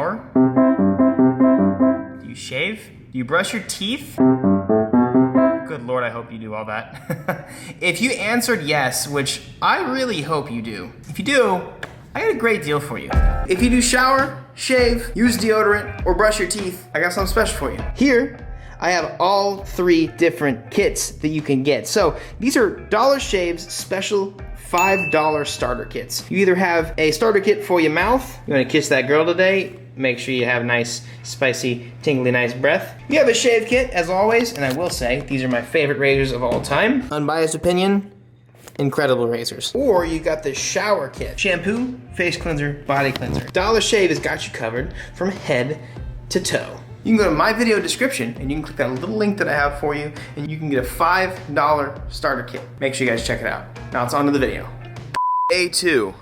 shower? Do you shave? Do you brush your teeth? Good Lord, I hope you do all that. If you answered yes, which I really hope you do, if you do, I got a great deal for you. If you do shower, shave, use deodorant, or brush your teeth, I got something special for you. Here, I have all 3 different kits that you can get. So these are Dollar Shave's special $5 starter kits. You either have a starter kit for your mouth, you wanna kiss that girl today, make sure you have nice, spicy, tingly, nice breath. You have a shave kit, as always, and I will say, these are my favorite razors of all time. Unbiased opinion, incredible razors. Or you got the shower kit. Shampoo, face cleanser, body cleanser. Dollar Shave has got you covered from head to toe. You can go to my video description and you can click that little link that I have for you and you can get a $5 starter kit. Make sure you guys check it out. Now it's on to the video. Day 2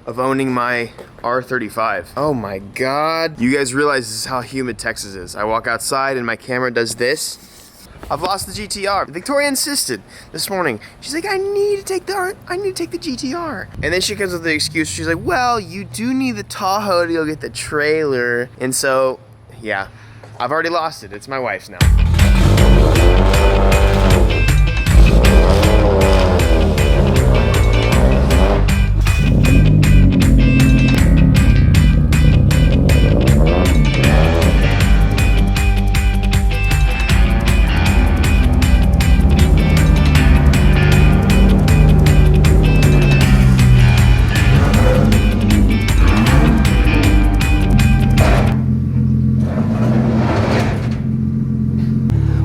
of owning my R35. Oh my God. You guys realize this is how humid Texas is. I walk outside and my camera does this. I've lost the GTR. Victoria insisted this morning. She's like, I need to take the GTR. And then she comes with the excuse. She's like, well, you do need the Tahoe to go get the trailer. And so, yeah, I've already lost it. It's my wife's now.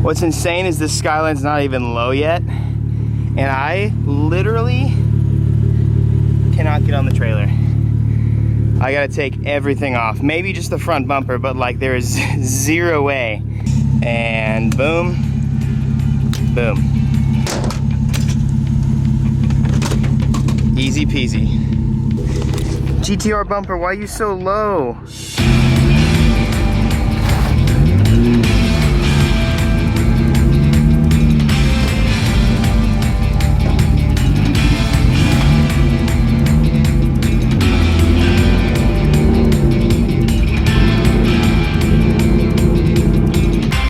What's insane is this skyline's not even low yet, and I literally cannot get on the trailer. I gotta take everything off. Maybe just the front bumper, but like there is zero way. And boom, boom. Easy peasy. GTR bumper, why are you so low?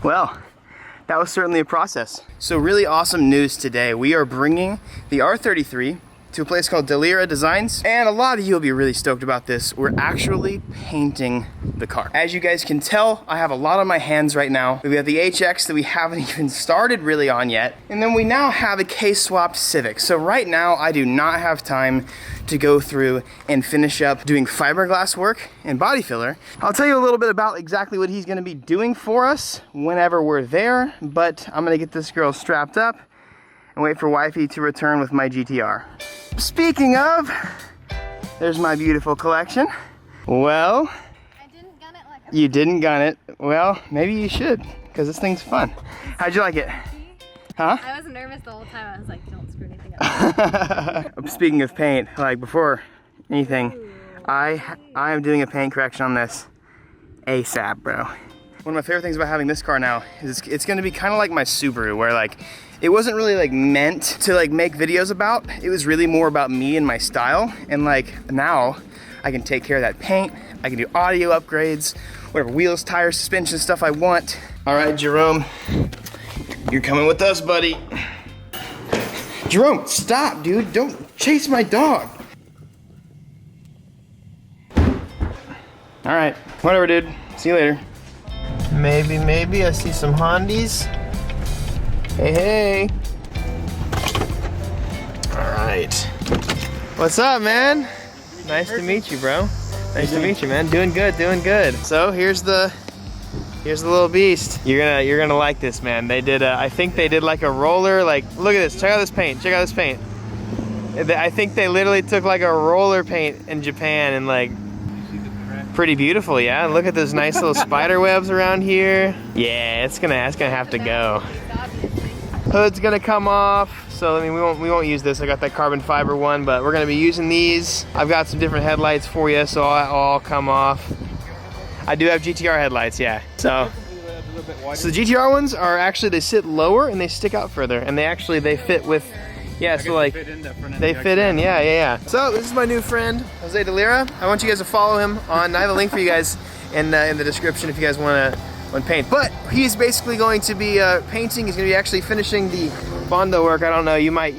Well, that was certainly a process. So really awesome news today. We are bringing the R33 to a place called Goliad Designs, and a lot of you will be really stoked about this. We're actually painting the car. As you guys can tell, I have a lot on my hands right now. We've got the HX that we haven't even started really on yet, and then we now have a case-swapped Civic. So right now, I do not have time to go through and finish up doing fiberglass work and body filler. I'll tell you a little bit about exactly what he's gonna be doing for us whenever we're there, but I'm gonna get this girl strapped up and wait for wifey to return with my GTR. Speaking of, there's my beautiful collection. Well, I didn't gun it like you didn't gun it. Well, maybe you should, because this thing's fun. How'd you like it? Huh? I was nervous the whole time. I was like, don't screw anything up. Speaking of paint, like before anything, I am doing a paint correction on this ASAP, bro. One of my favorite things about having this car now is it's gonna be kind of like my Subaru, where like it wasn't really like meant to like make videos about. It was really more about me and my style. And like now I can take care of that paint. I can do audio upgrades, whatever wheels, tires, suspension stuff I want. All right, Jerome, you're coming with us, buddy. Jerome, stop, dude. Don't chase my dog. All right, whatever, dude. See you later. Maybe I see some Hondies. Hey, hey. All right. What's up, man? Nice to meet you, bro. Nice to meet you, man. Doing good, doing good. So here's the little beast. You're gonna like this, man. They did I think they did like a roller, like look at this. Check out this paint. Check out this paint. I think they literally took like a roller paint in Japan and like pretty beautiful, yeah. Look at those nice little spider webs around here. Yeah, it's gonna have to go. Hood's gonna come off, so I mean we won't use this. I got that carbon fiber one, but we're gonna be using these. I've got some different headlights for you, so I'll all come off. I do have GTR headlights, yeah. So the GTR ones are actually, they sit lower and they stick out further, and they fit with, yeah, so like they fit in, yeah. So this is my new friend Jose De Lira. I want you guys to follow him on, I have a link for you guys in the description if you guys want to paint. But he's basically going to be painting. He's going to be actually finishing the Bondo work. I don't know. You might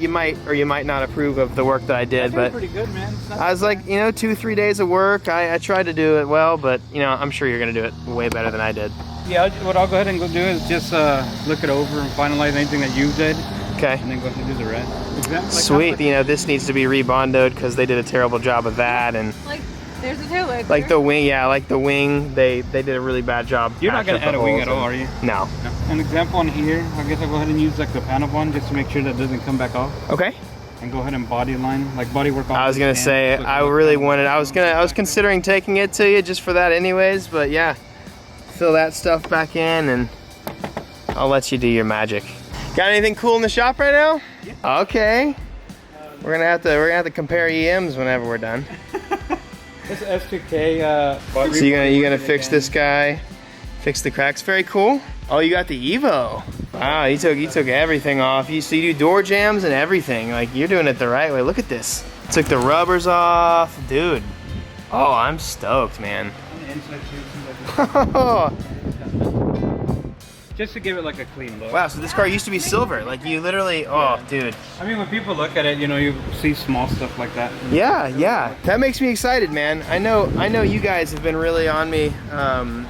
or you might not approve of the work that I did, but pretty good, man. I was like, you know, 2-3 days of work. I tried to do it well, but you know, I'm sure you're going to do it way better than I did. Yeah, what I'll go ahead and go do is just look it over and finalize anything that you did. Okay. And then go ahead and do the rest. Like Sweet. You know, this needs to be rebondoed because they did a terrible job of that, and Like, there's a tail light. like the wing, yeah, like the wing, they did a really bad job. You're not gonna patching add up a the wing holes at all, are you? No. No. An example on here, I guess I'll go ahead and use like the panel one just to make sure that doesn't come back off. Okay. And go ahead and body line, like body work off. I was gonna say, I really wanted, I was considering taking it to you just for that anyways, but yeah, fill that stuff back in and I'll let you do your magic. Got anything cool in the shop right now? Yeah. Okay. We're gonna have to compare EMs whenever we're done. This S2K. So you're gonna fix this guy, fix the cracks. Very cool. Oh, you got the Evo. Wow, you took everything off. So you do door jams and everything. Like, you're doing it the right way. Look at this. Took the rubbers off, dude. Oh, I'm stoked, man. Just to give it like a clean look. Wow, so this car used to be silver. Like, you literally, oh, dude. I mean, when people look at it, you know, you see small stuff like that. Yeah, yeah. That makes me excited, man. I know you guys have been really on me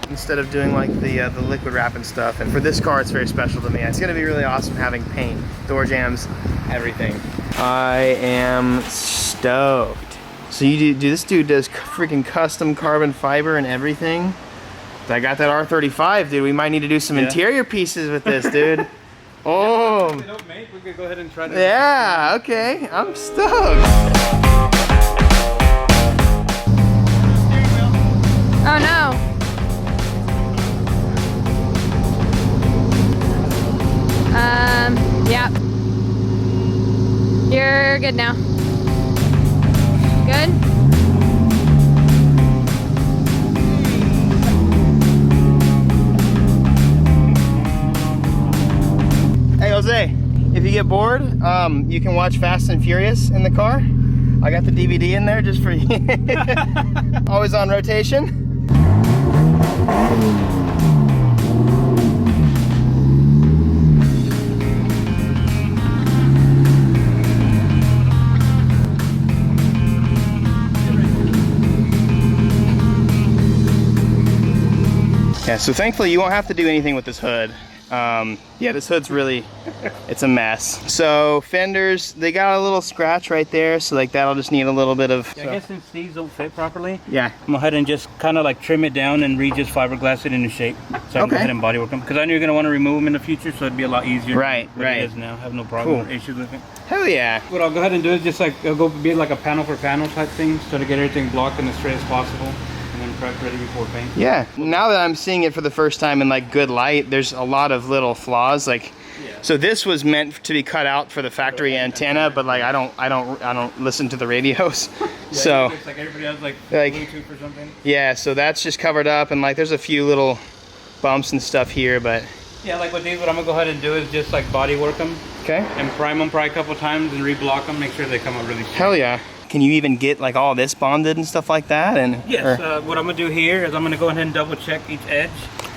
instead of doing like the liquid wrap and stuff. And for this car, it's very special to me. It's gonna be really awesome having paint, door jams, everything. I am stoked. So this dude does freaking custom carbon fiber and everything. I got that R33, dude. We might need to do some interior pieces with this, dude. Oh. We could go ahead and try to. Yeah, okay. I'm stoked. Oh no. Yeah. You're good now. Good? Hey Jose, if you get bored, you can watch Fast and Furious in the car. I got the DVD in there just for you. Always on rotation. Yeah, so thankfully you won't have to do anything with this hood. Yeah, this hood's really, it's a mess. So fenders, they got a little scratch right there, so like that'll just need a little bit of... Yeah, I guess since these don't fit properly, yeah, I'm go ahead and just kind of like trim it down and just fiberglass it into shape. So I can go ahead and body work them. Because I know you're going to want to remove them in the future, so it'd be a lot easier. Right, than right. It is now. Have no problem or issues with it. Hell yeah. What I'll go ahead and do is just like, I'll go be like a panel for panel type thing, so to get everything blocked and as straight as possible. And then prep ready before paint. Yeah, now that I'm seeing it for the first time in like good light, there's a lot of little flaws. Like, so this was meant to be cut out for the factory antenna, but like I don't listen to the radios. Yeah, so it's like everybody has like Bluetooth or something. Yeah, so that's just covered up, and like there's a few little bumps and stuff here, but yeah, like with these, what I'm gonna go ahead and do is just like body work them. Okay. And prime them probably a couple times and reblock them, make sure they come up really straight. Hell yeah. Can you even get like all this bonded and stuff like that? And yes, what I'm gonna do here is I'm gonna go ahead and double check each edge.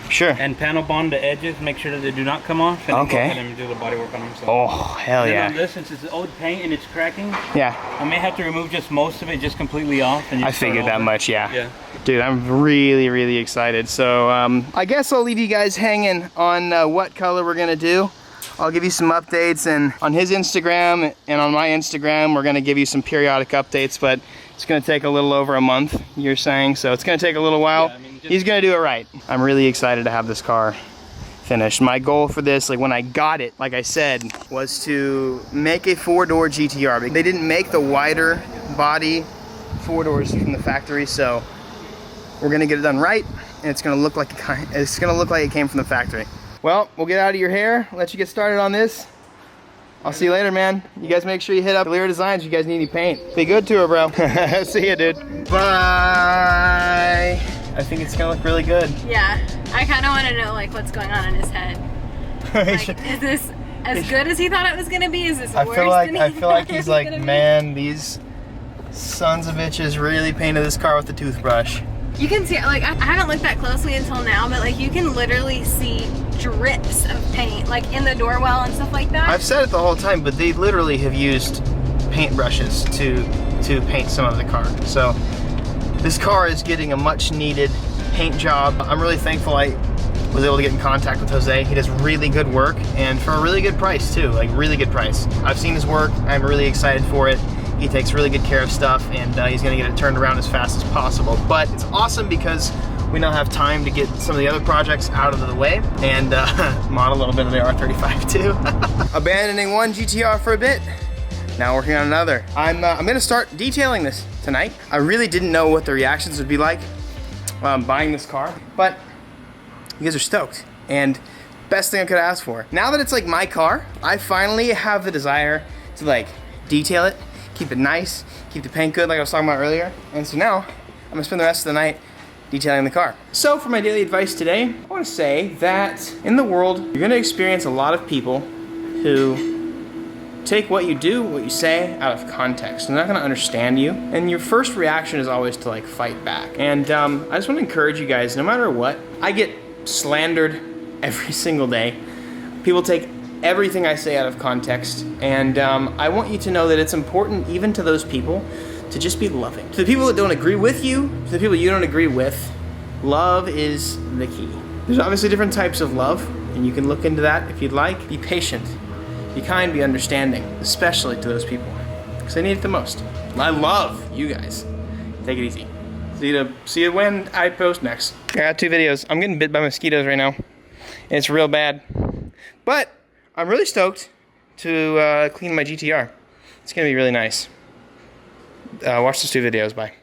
Sure. And panel bond the edges, make sure that they do not come off. And then go ahead and do the body work on them. So. Oh, hell then yeah. on this, since it's old paint and it's cracking, yeah, I may have to remove just most of it, just completely off. And I figured that much, yeah. Yeah. Dude, I'm really, really excited. So I guess I'll leave you guys hanging on what color we're gonna do. I'll give you some updates, and on his Instagram and on my Instagram, we're gonna give you some periodic updates, but it's gonna take a little over a month, you're saying, so it's gonna take a little while. Yeah, I mean, he's gonna do it right. I'm really excited to have this car finished. My goal for this, like when I got it, like I said, was to make a 4-door GTR. They didn't make the wider body 4 doors from the factory, so we're gonna get it done right, and it's gonna look like it came from the factory. Well, we'll get out of your hair, let you get started on this. I'll see you later, man. You guys make sure you hit up Lyra Designs if you guys need any paint. Be good to her, bro. See ya, dude. Bye. I think it's gonna look really good. Yeah, I kind of want to know like what's going on in his head. Like, is this as good as he thought it was gonna be? Is this worse than he I feel like thought it he's was like, gonna be? man, these sons of bitches really painted this car with a toothbrush. You can see, like, I haven't looked that closely until now, but like you can literally see drips of paint, like in the door well and stuff like that. I've said it the whole time, but they literally have used paint brushes to paint some of the car. So this car is getting a much needed paint job. I'm really thankful I was able to get in contact with Jose. He does really good work, and for a really good price too, like really good price. I've seen his work, I'm really excited for it. He takes really good care of stuff, and he's gonna get it turned around as fast as possible. But it's awesome because we now have time to get some of the other projects out of the way and mod a little bit of the R35 too. Abandoning one GTR for a bit, now working on another. I'm gonna start detailing this tonight. I really didn't know what the reactions would be like buying this car, but you guys are stoked, and best thing I could ask for. Now that it's like my car, I finally have the desire to like detail it, keep it nice, keep the paint good like I was talking about earlier. And so now I'm gonna spend the rest of the night detailing the car. So for my daily advice today, I wanna say that in the world, you're gonna experience a lot of people who take what you do, what you say, out of context. They're not gonna understand you. And your first reaction is always to like fight back. And I just wanna encourage you guys, no matter what, I get slandered every single day. People take everything I say out of context, and I want you to know that it's important even to those people to just be loving. To the people that don't agree with you, to the people you don't agree with, love is the key. There's obviously different types of love, and you can look into that if you'd like. Be patient, be kind, be understanding, especially to those people, because they need it the most. I love you guys. Take it easy. See you when I post next. I got 2 videos. I'm getting bit by mosquitoes right now. It's real bad. But I'm really stoked to clean my GTR. It's gonna be really nice. Watch those 2 videos. Bye.